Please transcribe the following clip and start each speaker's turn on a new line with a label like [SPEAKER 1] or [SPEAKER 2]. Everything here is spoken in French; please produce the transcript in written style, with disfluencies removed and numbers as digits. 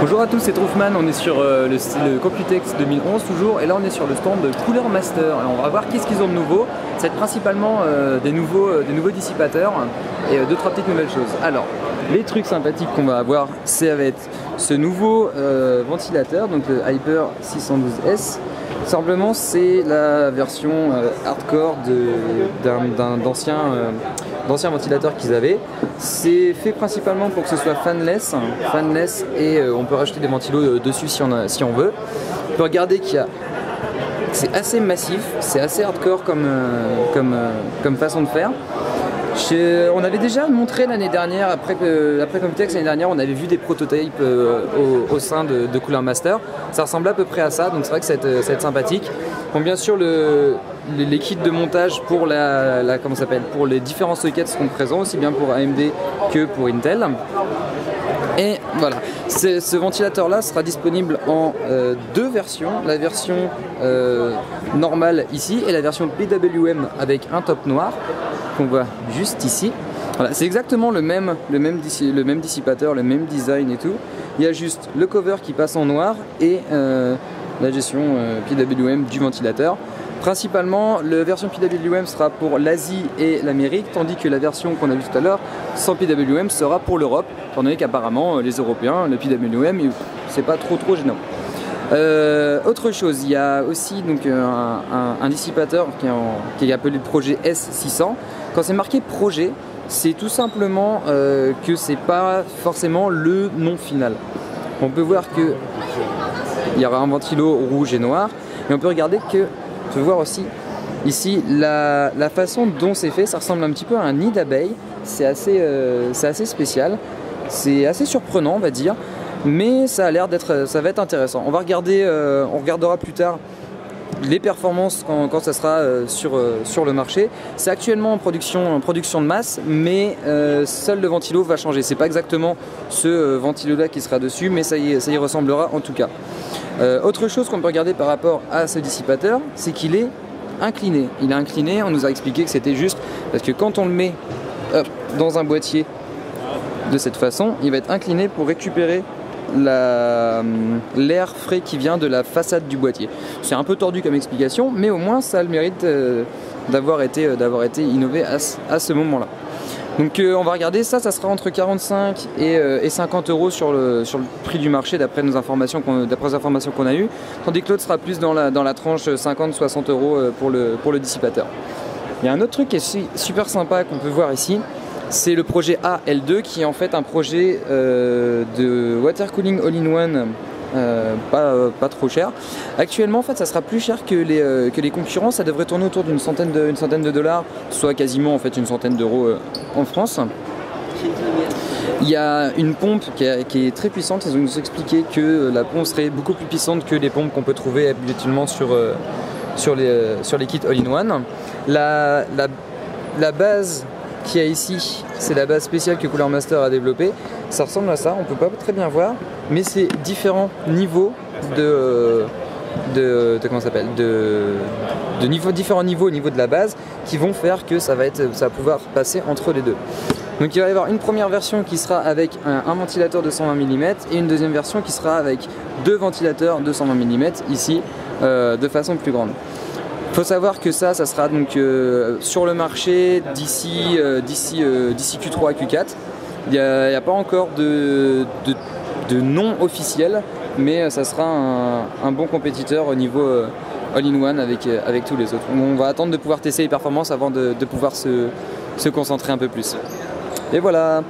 [SPEAKER 1] Bonjour à tous, c'est Troufman, on est sur le Computex 2011 toujours, et là on est sur le stand de Cooler Master. Alors on va voir qu'est-ce qu'ils ont de nouveau. Ça va être principalement des nouveaux dissipateurs et deux trois petites nouvelles choses. Alors, les trucs sympathiques qu'on va avoir, ça va être ce nouveau ventilateur, donc le Hyper 612S. Simplement c'est la version hardcore d'anciens ventilateurs qu'ils avaient. C'est fait principalement pour que ce soit fanless et on peut rajouter des ventilos dessus si on veut. On peut regarder c'est assez massif, c'est assez hardcore comme façon de faire. On avait déjà montré l'année dernière, après Computex l'année dernière, on avait vu des prototypes au sein de Cooler Master. Ça ressemble à peu près à ça, donc c'est vrai que ça va être sympathique. Bon, bien sûr, les kits de montage pour pour les différents sockets seront présents, aussi bien pour AMD que pour Intel. Et voilà, ce ventilateur là sera disponible en deux versions, la version normale ici et la version PWM avec un top noir qu'on voit juste ici. Voilà, c'est exactement le même dissipateur, le même design et tout. Il y a juste le cover qui passe en noir et la gestion PWM du ventilateur. Principalement, la version PWM sera pour l'Asie et l'Amérique, tandis que la version qu'on a vue tout à l'heure, sans PWM, sera pour l'Europe, étant donné qu'apparemment, les Européens, le PWM, c'est pas trop gênant. Autre chose, il y a aussi donc, un dissipateur qui est appelé le projet S600. Quand c'est marqué projet, c'est tout simplement que c'est pas forcément le nom final. On peut voir que il y aura un ventilo rouge et noir, et on peut regarder que on peut voir aussi ici la façon dont c'est fait, ça ressemble un petit peu à un nid d'abeille. C'est assez spécial, c'est assez surprenant on va dire, mais ça va être intéressant. On regardera plus tard les performances quand ça sera sur le marché. C'est actuellement en production de masse, mais seul le ventilo va changer. C'est pas exactement ce ventilo là qui sera dessus, mais ça y ressemblera en tout cas. Autre chose qu'on peut regarder par rapport à ce dissipateur, c'est qu'il est incliné. Il est incliné, on nous a expliqué que c'était juste parce que quand on le met dans un boîtier de cette façon, il va être incliné pour récupérer l'air frais qui vient de la façade du boîtier. C'est un peu tordu comme explication, mais au moins ça a le mérite d'avoir été innové à ce moment-là. Donc on va regarder ça sera entre 45 et 50 euros sur le prix du marché d'après les informations qu'on a eues, tandis que l'autre sera plus dans la tranche 50-60 euros pour le dissipateur. Il y a un autre truc qui est super sympa qu'on peut voir ici, c'est le projet AL2 qui est en fait un projet de water cooling all-in-one pas trop cher. Actuellement en fait ça sera plus cher que les concurrents, ça devrait tourner autour d'une centaine de dollars, soit quasiment en fait une centaine d'euros en France. Il y a une pompe qui est très puissante, ils ont nous expliqué que la pompe serait beaucoup plus puissante que les pompes qu'on peut trouver habituellement sur les kits all-in-one. La base qu'il y a ici, c'est la base spéciale que Cooler Master a développée. Ça ressemble à ça, on peut pas très bien voir, mais c'est différents niveaux différents niveaux au niveau de la base qui vont faire que ça va pouvoir passer entre les deux. Donc il va y avoir une première version qui sera avec un ventilateur de 120 mm et une deuxième version qui sera avec deux ventilateurs de 120 mm ici de façon plus grande. Il faut savoir que ça sera donc sur le marché d'ici Q3 à Q4. Il n'y a pas encore de nom officiel, mais ça sera un bon compétiteur au niveau all-in-one avec tous les autres. On va attendre de pouvoir tester les performances avant de pouvoir se concentrer un peu plus. Et voilà.